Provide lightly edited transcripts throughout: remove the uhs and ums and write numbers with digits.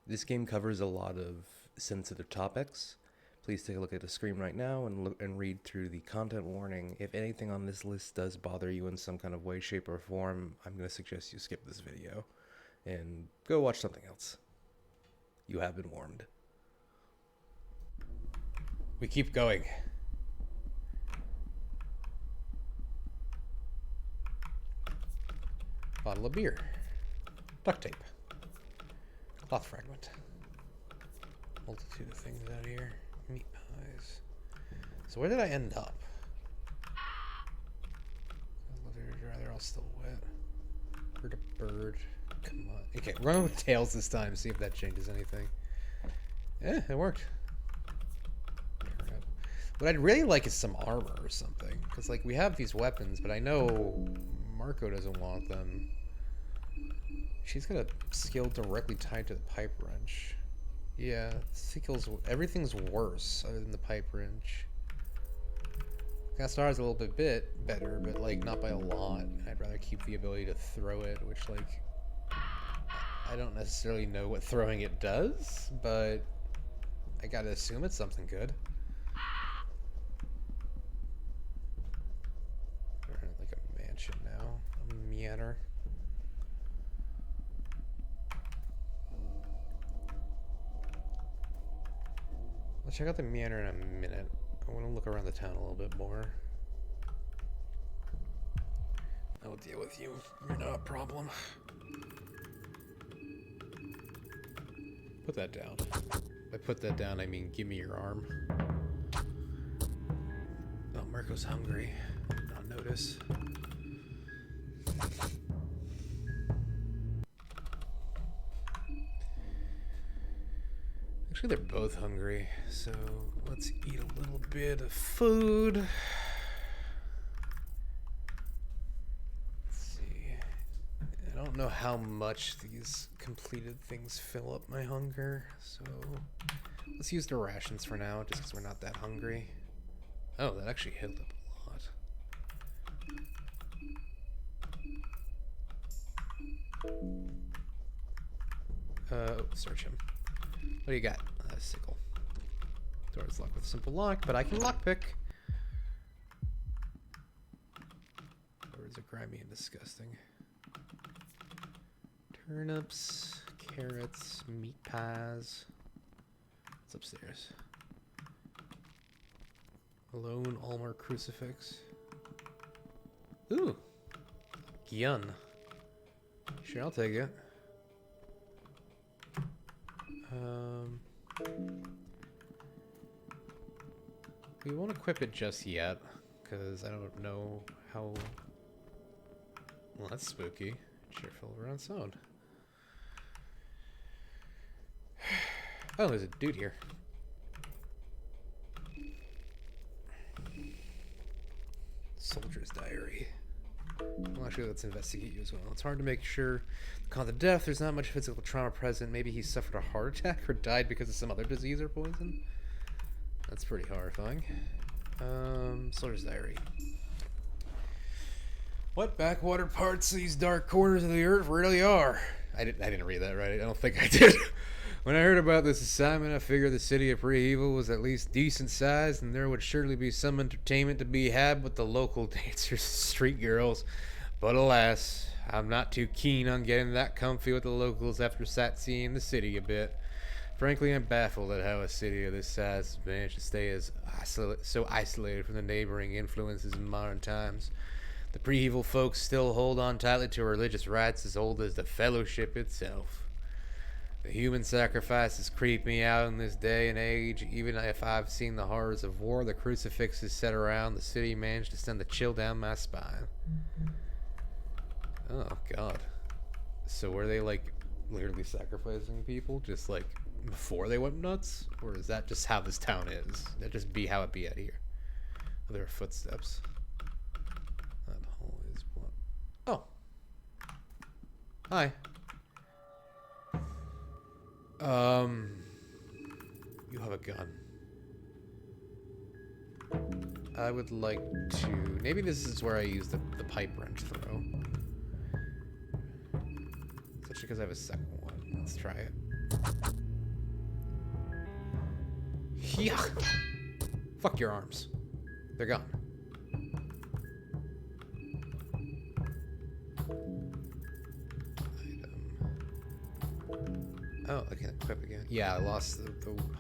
This game covers a lot of sensitive topics. Please take a look at the screen right now and look and read through the content warning. If anything on this list does bother you in some kind of way, shape, or form, I'm going to suggest you skip this video and go watch something else. You have been warned. We keep going. Bottle of beer. Duct tape. Cloth fragment. Multitude of things out here. Meat pies. So where did I end up? They're all still wet. Heard a bird. Come on. Okay, run with tails this time. See if that changes anything. Yeah, it worked. What I'd really like is some armor or something. Because, like, we have these weapons, but I know Marco doesn't want them. She's got a skill directly tied to the pipe wrench. Yeah, skills. Everything's worse other than the pipe wrench. Gastar's a little bit better, but like not by a lot. I'd rather keep the ability to throw it, which like I don't necessarily know what throwing it does, but I gotta assume it's something good. We're in like a mansion now, a manor. I'll check out the manor in a minute. I want to look around the town a little bit more. I will deal with you. You're not a problem. Put that down. By put that down, I mean give me your arm. Oh, Marco's hungry. Not notice. Actually, they're both hungry, so let's eat a little bit of food. Let's see. I don't know how much these completed things fill up my hunger, so let's use the rations for now, just because we're not that hungry. Oh, that actually healed up a lot. Search him. What do you got? A sickle. Door's locked with a simple lock, but I can lockpick. Doors are grimy and disgusting. Turnips, carrots, meat pies. What's upstairs? Lone Almer crucifix. Ooh. Gun. Sure, I'll take it. We won't equip it just yet, because I don't know how... Well, that's spooky. Cheerful around sound. Oh, there's a dude here. Soldier's diary. Well, actually, let's investigate you as well. It's hard to make sure. The cause of death, there's not much physical trauma present. Maybe he suffered a heart attack or died because of some other disease or poison. That's pretty horrifying. Soldier's diary. What backwater parts of these dark corners of the earth really are? I didn't read that right. I don't think I did. When I heard about this assignment, I figured the city of Pre-Evil was at least decent sized, and there would surely be some entertainment to be had with the local dancers and street girls. But alas, I'm not too keen on getting that comfy with the locals after sightseeing the city a bit. Frankly, I'm baffled at how a city of this size has managed to stay so isolated from the neighboring influences in modern times. The Pre-Evil folks still hold on tightly to religious rites as old as the Fellowship itself. The human sacrifices creep me out in this day and age. Even if I've seen the horrors of war, the crucifixes set around the city managed to send a chill down my spine. Oh, God. So were they, like, literally sacrificing people just, like, before they went nuts? Or is that just how this town is? That just be how it be out here? Oh, there are footsteps. That hole is blocked. Oh. Hi. You have a gun. I would like to... Maybe this is where I use the pipe wrench throw. Especially because I have a second one. Let's try it. Yeah. Fuck your arms. They're gone. Oh, I can equip again. Yeah, I lost the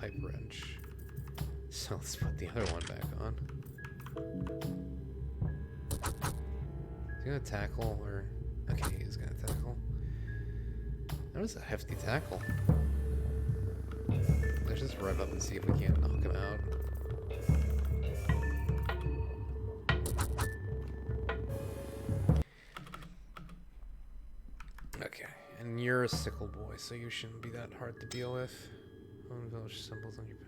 pipe wrench. So let's put the other one back on. Is he gonna tackle or... Okay, he's gonna tackle. That was a hefty tackle. Let's just rev up and see if we can't knock him out. Okay, and you're a sickle boy, so you shouldn't be that hard to deal with. Own village symbols on your...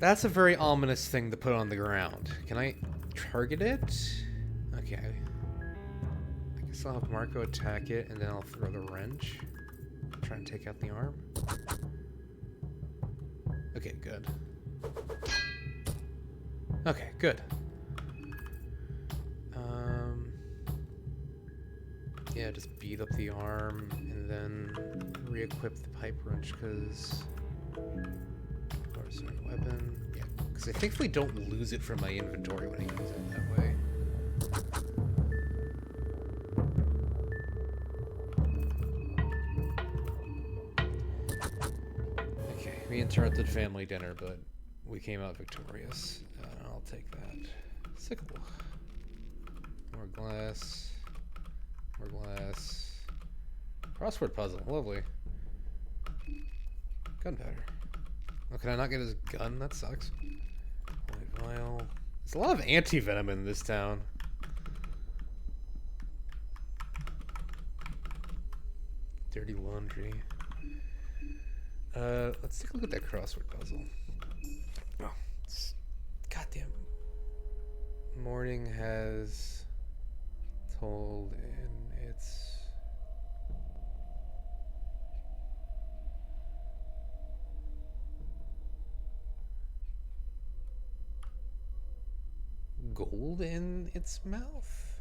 That's a very ominous thing to put on the ground. Can I target it? Okay. I guess I'll have Marco attack it, and then I'll throw the wrench. Try and take out the arm. Okay, good. Okay, good. Yeah, just beat up the arm, and then re-equip the pipe wrench, because... Weapon. Yeah, because I think we don't lose it from my inventory when I use it that way. Okay, we interrupted family dinner, but we came out victorious. I'll take that. Sickle. More glass. More glass. Crossword puzzle. Lovely. Gunpowder. Oh, can I not get his gun? That sucks. White vial. There's a lot of anti-venom in this town. Dirty laundry. Let's take a look at that crossword puzzle. Oh, goddamn. Morning has told in its... gold in its mouth?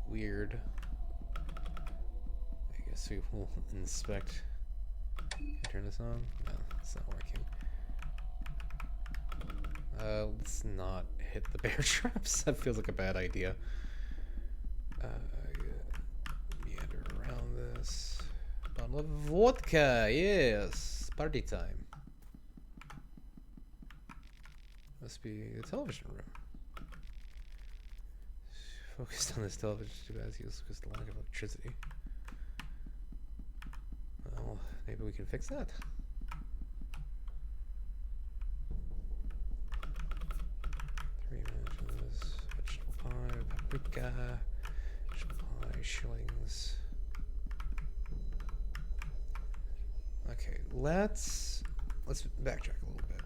Weird. I guess we will inspect. Can I turn this on? No, it's not working. Let's not hit the bear traps. That feels like a bad idea. Meander around this. Bottle of vodka, yes. Party time. Must be the television room. Focused on this television too bad it's useless because of the lack of electricity. Well, maybe we can fix that. Three matches, vegetable pie, paprika, vegetable pie, shillings. Okay, let's backtrack a little bit.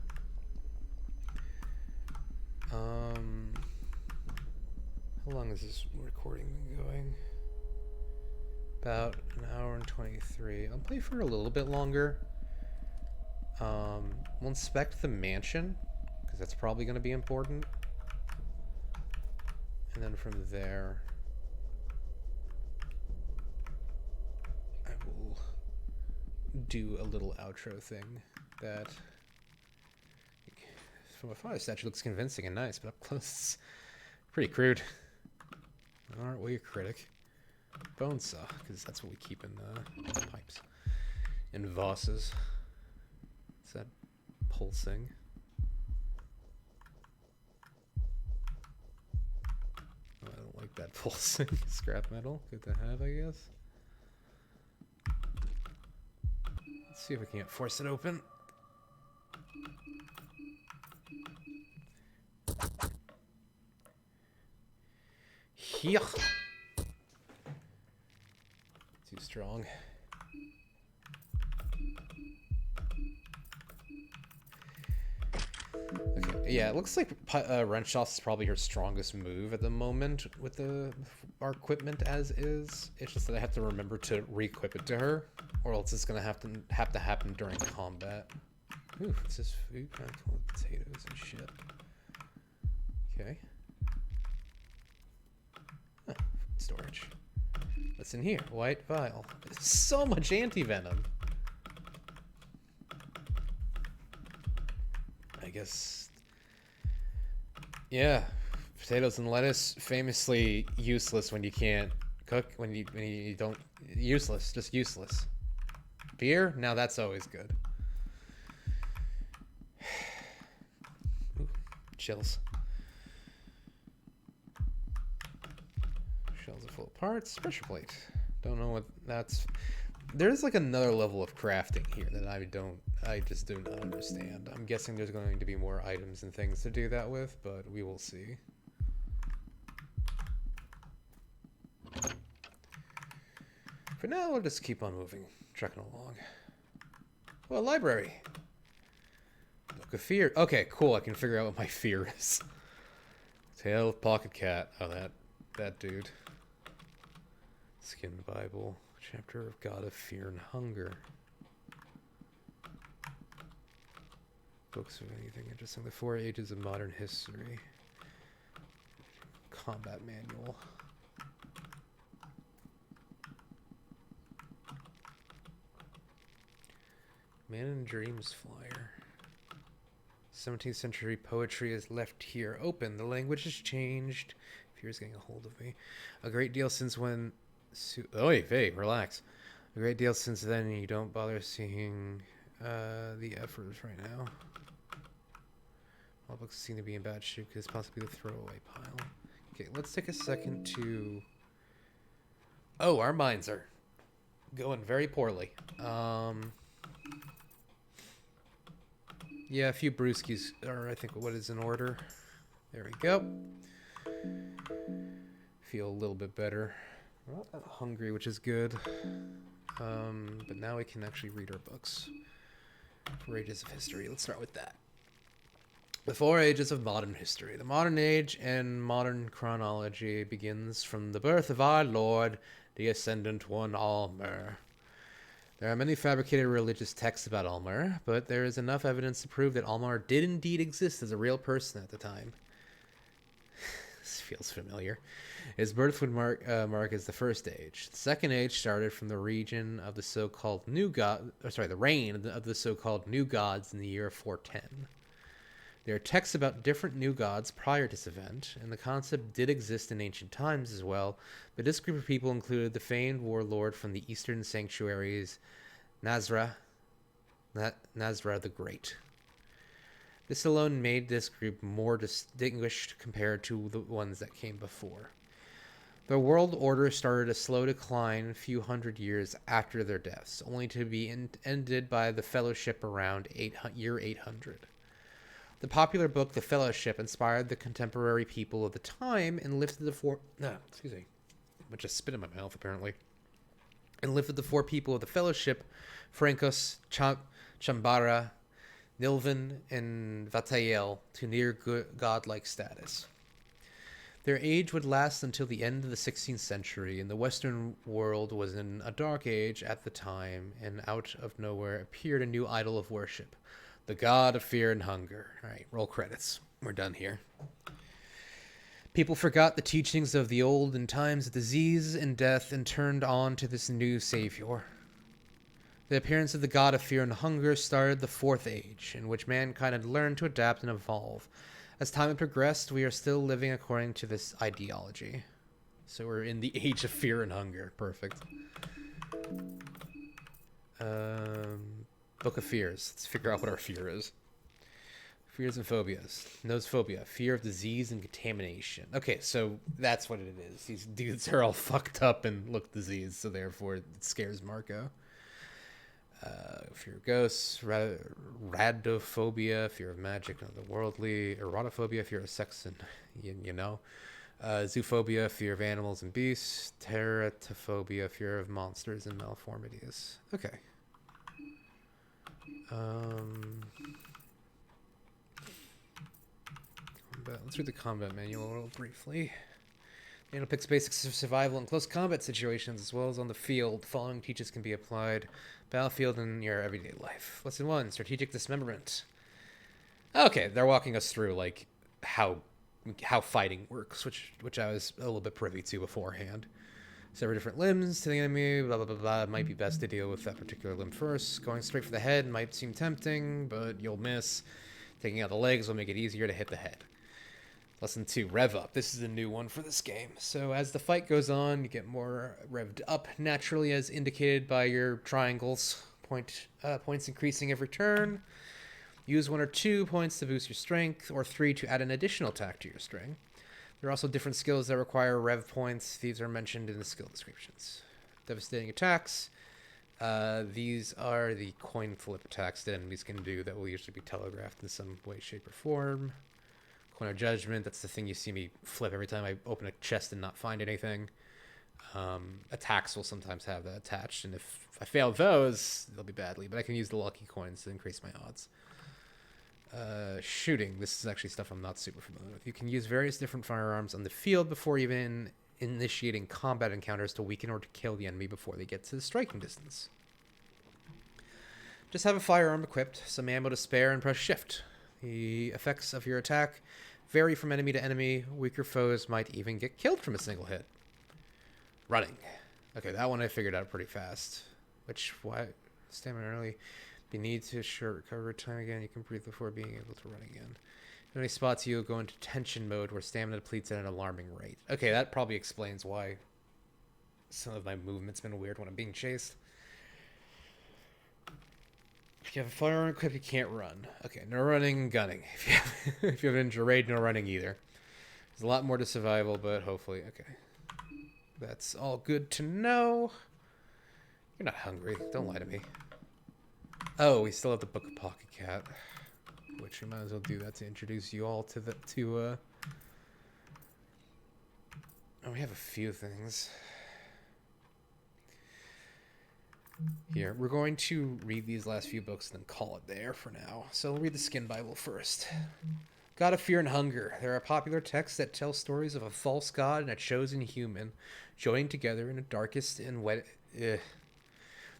How long has this recording been going? About an hour and 23. I'll play for a little bit longer. We'll inspect the mansion, because that's probably going to be important. And then from there, I will do a little outro thing that, from afar, this statue looks convincing and nice, but up close, it's pretty crude. Aren't we a critic? Bone saw, because that's what we keep in the pipes. In vases. Is that pulsing? Oh, I don't like that pulsing. Scrap metal. Good to have, I guess. Let's see if we can't force it open. Yeah. Too strong. Okay, yeah, it looks like wrench toss is probably her strongest move at the moment with our equipment as is. It's just that I have to remember to re-equip it to her, or else it's gonna have to happen during combat. Ooh, it's just food, kind of full of potatoes and shit. Okay. Huh, storage. What's in here? White vial. So much anti-venom. I guess. Yeah, potatoes and lettuce, famously useless when you can't cook. When you don't, useless, just useless. Beer, now that's always good. Ooh, chills. Shells are full of parts. Pressure plate. Don't know what that's. There's like another level of crafting here that I just do not understand. I'm guessing there's going to be more items and things to do that with, but we will see. For now, we'll just keep on moving, trucking along. Oh, a library. Book of Fear. Okay, cool. I can figure out what my fear is. Tale of Pocket Cat. Oh, that dude. Skin Bible. Chapter of God of Fear and Hunger. Books of anything interesting. The 4 Ages of Modern History. Combat Manual. Man in Dreams flyer. 17th century poetry is left here open. The language has changed. Fear's getting a hold of me. A great deal since when... Oy vey, relax. A great deal since then, you don't bother seeing the efforts right now. All books seem to be in bad shape because it's possibly the throwaway pile. Okay, let's take a second to... Oh, our minds are going very poorly. Yeah, a few brewskis are, I think, what is in order. There we go. Feel a little bit better. We're not that hungry, which is good. But now we can actually read our books. 4 Ages of History. Let's start with that. The 4 Ages of Modern History. The modern age and modern chronology begins from the birth of our Lord, the Ascendant One, Almer. There are many fabricated religious texts about Almer, but there is enough evidence to prove that Almer did indeed exist as a real person at the time. This feels familiar. His birth would mark as the first age. The second age started from the region of the so-called New God, the reign of the so-called New Gods in the year 410. There are texts about different new gods prior to this event, and the concept did exist in ancient times as well, but this group of people included the famed warlord from the eastern sanctuaries, Nasra the Great. This alone made this group more distinguished compared to the ones that came before. The world order started a slow decline a few hundred years after their deaths, only to be ended by the Fellowship around year 800. The popular book, The Fellowship, inspired the contemporary people of the time and lifted the four... excuse me. A bunch of spit in my mouth, apparently. And lifted the 4 people of the Fellowship, Francos, Chambara, Nilvan, and Vatael, to near godlike status. Their age would last until the end of the 16th century, and the Western world was in a dark age at the time, and out of nowhere appeared a new idol of worship. The God of Fear and Hunger. All right, roll credits. We're done here. People forgot the teachings of the old in times of disease and death and turned on to this new savior. The appearance of the God of Fear and Hunger started the 4th Age, in which mankind had learned to adapt and evolve. As time had progressed, we are still living according to this ideology. So we're in the Age of Fear and Hunger. Perfect. Book of Fears. Let's figure out what our fear is. Fears and phobias. Nosophobia. Fear of disease and contamination. Okay, so that's what it is. These dudes are all fucked up and look diseased, so therefore it scares Marco. Fear of ghosts. Radophobia. Fear of magic and otherworldly. Erotophobia. Fear of sex and, you know. Zoophobia. Fear of animals and beasts. Teratophobia. Fear of monsters and malformities. Okay. Let's read the combat manual real briefly. Manual picks basics of survival in close combat situations as well as on the field. The following teaches can be applied battlefield in your everyday life. Lesson 1, strategic dismemberment. Okay, they're walking us through like how fighting works, which I was a little bit privy to beforehand. Several different limbs to the enemy, blah blah blah blah. It might be best to deal with that particular limb first. Going straight for the head might seem tempting, but you'll miss. Taking out the legs will make it easier to hit the head. Lesson 2, rev up. This is a new one for this game. So as the fight goes on, you get more revved up naturally as indicated by your triangles. Points increasing every turn. Use 1 or 2 points to boost your strength, or 3 to add an additional attack to your string. There are also different skills that require rev points. These are mentioned in the skill descriptions. Devastating attacks. These are the coin flip attacks that enemies can do that will usually be telegraphed in some way, shape, or form. Coin of Judgment, that's the thing you see me flip every time I open a chest and not find anything. Attacks will sometimes have that attached, and if I fail those, they'll be badly, but I can use the lucky coins to increase my odds. Shooting, this is actually stuff I'm not super familiar with. You can use various different firearms on the field before even initiating combat encounters to weaken or to kill the enemy before they get to the striking distance. Just have a firearm equipped, some ammo to spare, and press shift. The effects of your attack vary from enemy to enemy. Weaker foes might even get killed from a single hit. Running. Okay, that one I figured out pretty fast. Why? Stamina early. You need to recover time again. You can breathe before being able to run again. If any spots you go into tension mode where stamina depletes at an alarming rate. Okay, that probably explains why some of my movement's been weird when I'm being chased. If you have a firearm equipped, you can't run. Okay, no running and gunning. If you have an injured raid, no running either. There's a lot more to survival, but hopefully, okay. That's all good to know. You're not hungry. Don't lie to me. Oh, we still have the Book of Pocket Cat, which we might as well do that to introduce you all to Oh, we have a few things. Here, we're going to read these last few books and then call it there for now. So we'll read the Skin Bible first. God of Fear and Hunger. There are popular texts that tell stories of a false god and a chosen human joining together in the darkest and wet...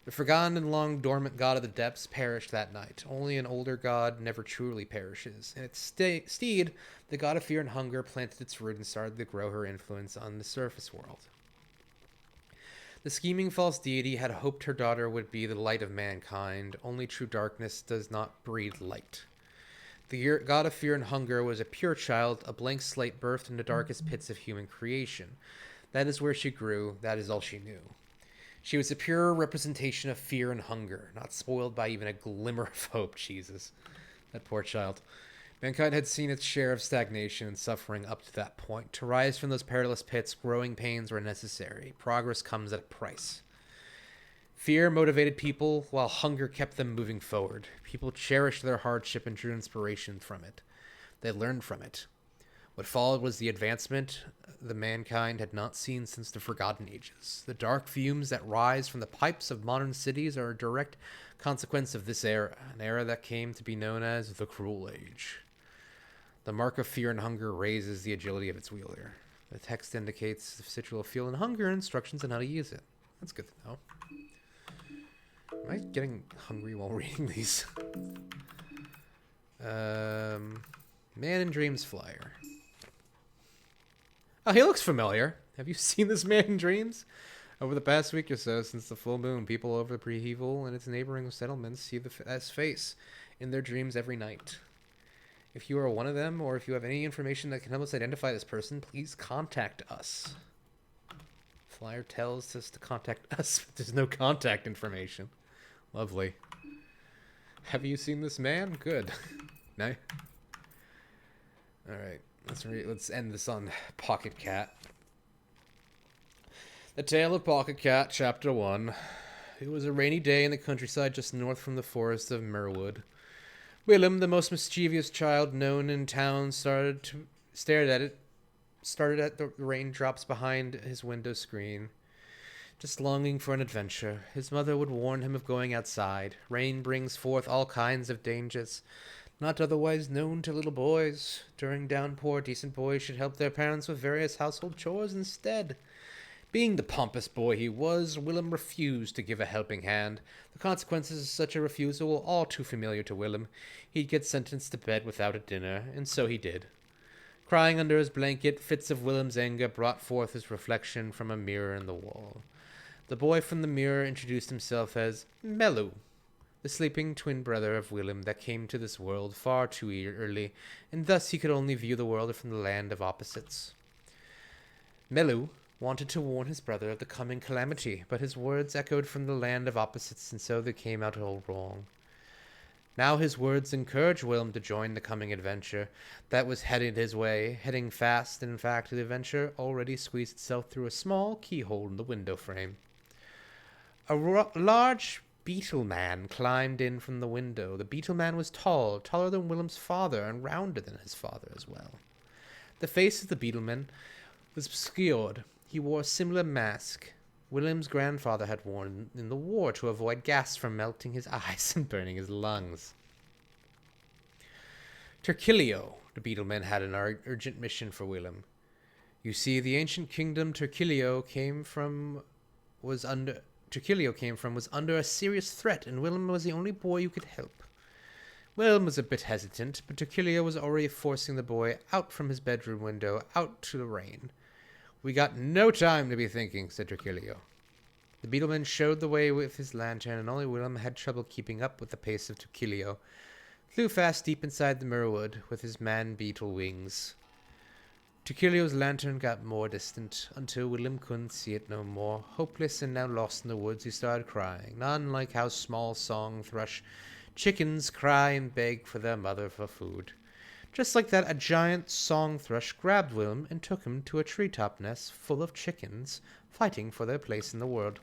The forgotten and long dormant god of the depths perished that night. Only an older god never truly perishes. And its steed, the god of fear and hunger, planted its root and started to grow her influence on the surface world. The scheming false deity had hoped her daughter would be the light of mankind. Only true darkness does not breed light. The god of fear and hunger was a pure child, a blank slate birthed in the darkest pits of human creation. That is where she grew. That is all she knew. She was a pure representation of fear and hunger, not spoiled by even a glimmer of hope. Jesus, that poor child. Mankind had seen its share of stagnation and suffering up to that point. To rise from those perilous pits, growing pains were necessary. Progress comes at a price. Fear motivated people, while hunger kept them moving forward. People cherished their hardship and drew inspiration from it. They learned from it. What followed was the advancement the mankind had not seen since the Forgotten Ages. The dark fumes that rise from the pipes of modern cities are a direct consequence of this era, an era that came to be known as the Cruel Age. The mark of fear and hunger raises the agility of its wielder. The text indicates the sigil of fear and hunger and instructions on how to use it. That's good to know. Am I getting hungry while reading these? Man in Dreams flyer. Oh, he looks familiar. Have you seen this man in dreams? Over the past week or so, since the full moon, people over Prehevel and its neighboring settlements see his face in their dreams every night. If you are one of them, or if you have any information that can help us identify this person, please contact us. Flyer tells us to contact us, but there's no contact information. Lovely. Have you seen this man? Good. No? Alright. Let's end this on Pocket Cat. The Tale of Pocket Cat, Chapter 1. It was a rainy day in the countryside just north from the forest of Merwood. Willem, the most mischievous child known in town, stared at the raindrops behind his window screen, just longing for an adventure. His mother would warn him of going outside. Rain brings forth all kinds of dangers. not otherwise known to little boys. During downpour, decent boys should help their parents with various household chores instead. Being the pompous boy he was, Willem refused to give a helping hand. The consequences of such a refusal were all too familiar to Willem. He'd get sentenced to bed without a dinner, and so he did. Crying under his blanket, fits of Willem's anger brought forth his reflection from a mirror in the wall. The boy from the mirror introduced himself as Melu, the sleeping twin brother of Willem that came to this world far too early, and thus he could only view the world from the land of opposites. Melu wanted to warn his brother of the coming calamity, but his words echoed from the land of opposites, and so they came out all wrong. Now his words encouraged Willem to join the coming adventure that was headed his way, heading fast, and in fact the adventure already squeezed itself through a small keyhole in the window frame. A large beetle man climbed in from the window. The beetle man was tall, taller than Willem's father, and rounder than his father as well. The face of the beetle man was obscured. He wore a similar mask Willem's grandfather had worn in the war to avoid gas from melting his eyes and burning his lungs. Terkilio, the beetleman, had an urgent mission for Willem. You see, the ancient kingdom Terkilio came from was under a serious threat, and Willem was the only boy who could help. Willem was a bit hesitant, but Terkilio was already forcing the boy out from his bedroom window, out to the rain. We got no time to be thinking, said Terkilio. The beetleman showed the way with his lantern, and only Willem had trouble keeping up with the pace of Terkilio. Flew fast deep inside the mirrorwood with his man-beetle wings. Terkilio's lantern got more distant, until Willem couldn't see it no more. Hopeless and now lost in the woods, he started crying, not unlike how small song thrush chickens cry and beg for their mother for food. Just like that, a giant song thrush grabbed Willem and took him to a treetop nest full of chickens fighting for their place in the world.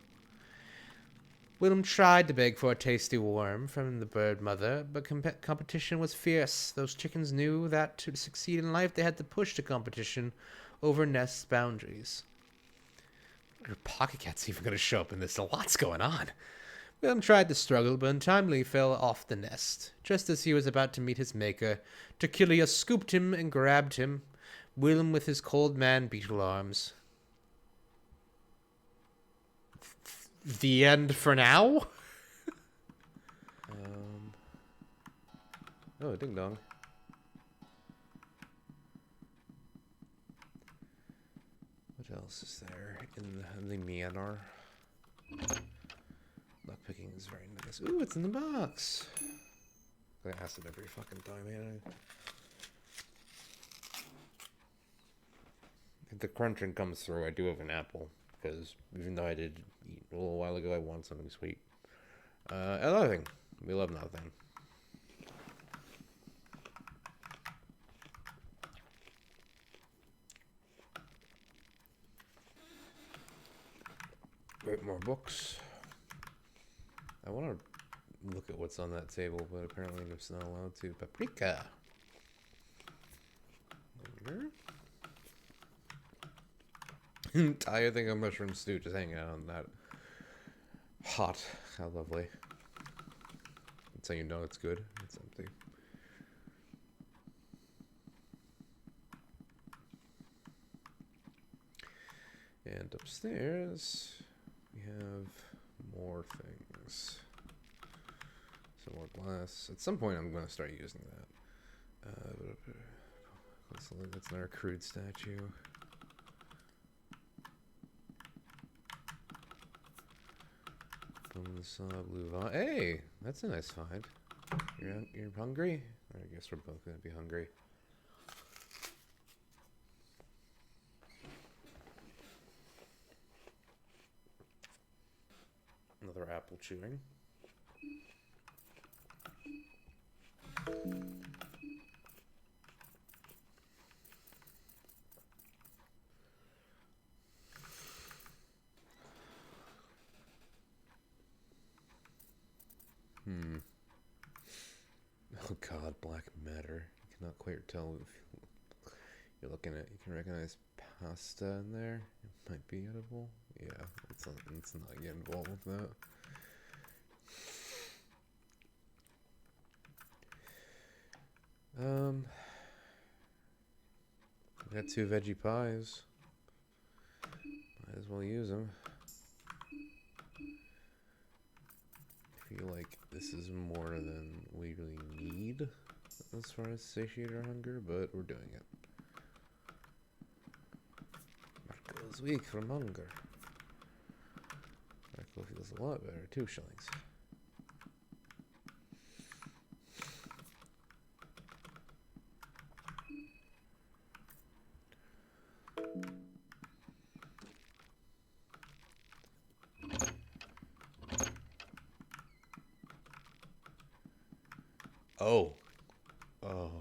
Willem tried to beg for a tasty worm from the bird mother, but competition was fierce. Those chickens knew that to succeed in life they had to push the competition over nest boundaries. Your pocket cat's even going to show up in this. A lot's going on. Willem tried to struggle, but untimely fell off the nest. Just as he was about to meet his maker, Terkilio scooped him and grabbed him, Willem with his cold man beetle arms. The end for now? Oh, ding dong. What else is there in the Manor? Lockpicking is very nice. Ooh, it's in the box. I ask it every fucking time, man. If the crunching comes through, I do have an apple. Because even though I did eat a little while ago, I want something sweet. Another thing. We love nothing. Wait, more books. I want to look at what's on that table, but apparently I'm just not allowed to. Paprika. Entire thing of mushroom stew just hanging out on that. Hot. How lovely. That's how you know it's good. It's empty. And upstairs, we have more things. Some more glass. At some point, I'm going to start using that. That's another crude statue. Blue hey, that's a nice find. You're hungry? I guess we're both going to be hungry. Another apple chewing. Oh god, black matter. You cannot quite tell if you're looking at. You can recognize pasta in there. It might be edible. Yeah, let's not get involved with that. We got 2 veggie pies. Might as well use them. I feel like this is more than we really need as far as satiate our hunger, but we're doing it. Marco's weak from hunger. Marco feels a lot better. 2 shillings. Oh. Oh.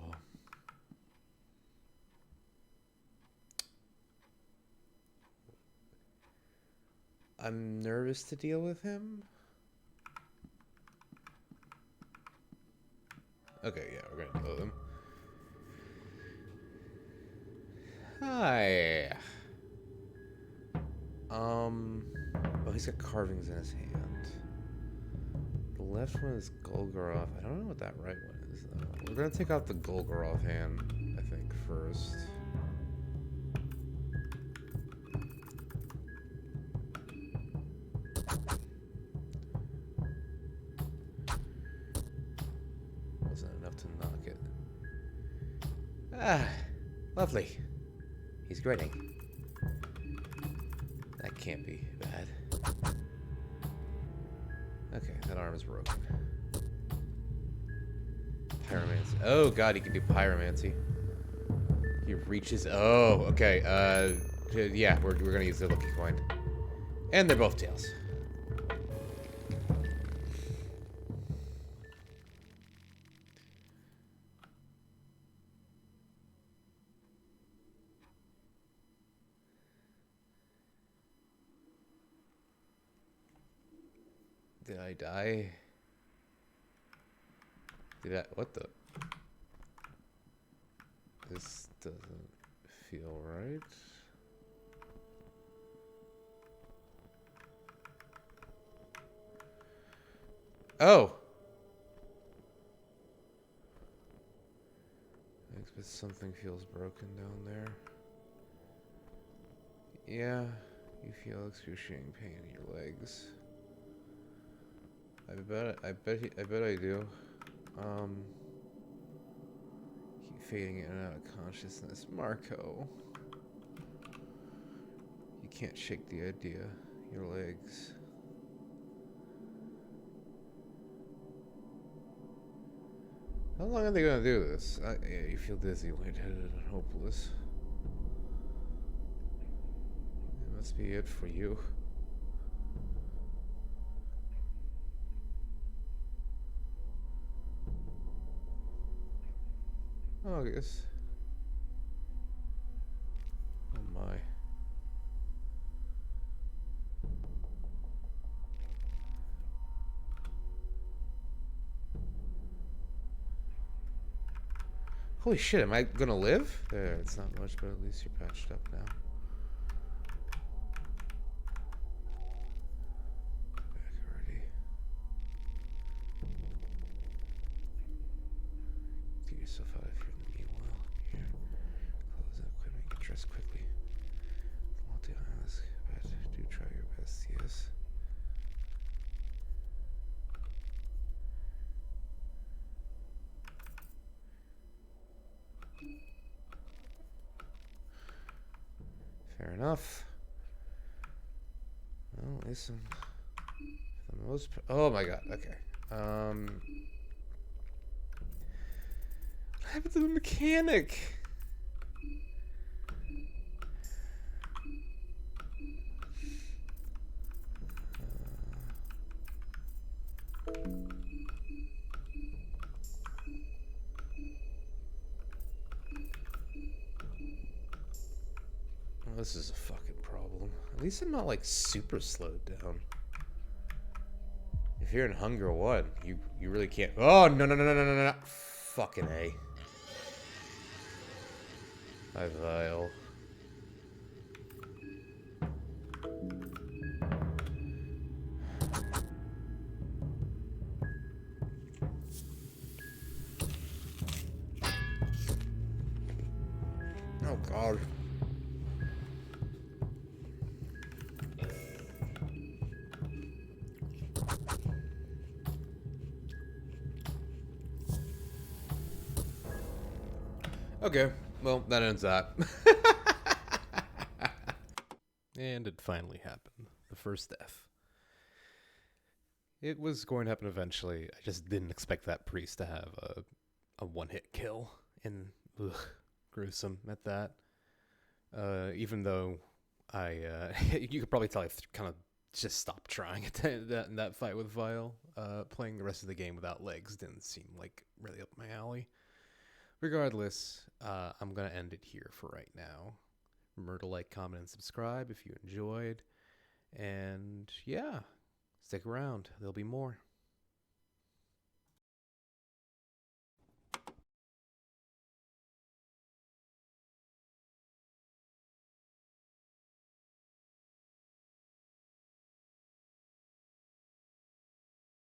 I'm nervous to deal with him. Okay, yeah, we're gonna deal with him. Hi. Oh, he's got carvings in his hand. The left one is Golgoroth. I don't know what that right one is, though. We're gonna take out the Golgoroth hand, I think, first. Wasn't enough to knock it. Ah, lovely. He's grinning. That can't be bad. Okay, that arm is broken. Pyromancy. Oh god, he can do pyromancy. He reaches. Oh, okay. Yeah, we're gonna use the lucky coin. And they're both tails. Did I die? Did I? What the? This doesn't feel right. Oh! But something feels broken down there. Yeah, you feel excruciating pain in your legs. I bet I do. Keep fading in and out of consciousness. Marco. You can't shake the idea. Your legs. How long are they gonna do this? Yeah, you feel dizzy, lightheaded, and hopeless. It must be it for you. August. Oh my. Holy shit, am I gonna live? There, it's not much, but at least you're patched up now. Back already. Get yourself out of here in the meanwhile. Here. Clothes and equipment, get dressed quickly. I want to ask, but do try your best, yes. Fair enough. Well, at least for the most part. Oh my god, okay. What happened to the mechanic? This is a fucking problem. At least I'm not like super slowed down. If you're in hunger, what? You really can't. Oh no no no no no no no! Fucking A. My vial. Okay, well, that ends that. And it finally happened. The first death. It was going to happen eventually. I just didn't expect that priest to have a one-hit kill. And gruesome at that. Even though you could probably tell I kind of just stopped trying at that fight with Vile. Playing the rest of the game without legs didn't seem like really up my alley. Regardless, I'm going to end it here for right now. Remember to like, comment, and subscribe if you enjoyed. And yeah, stick around. There'll be more.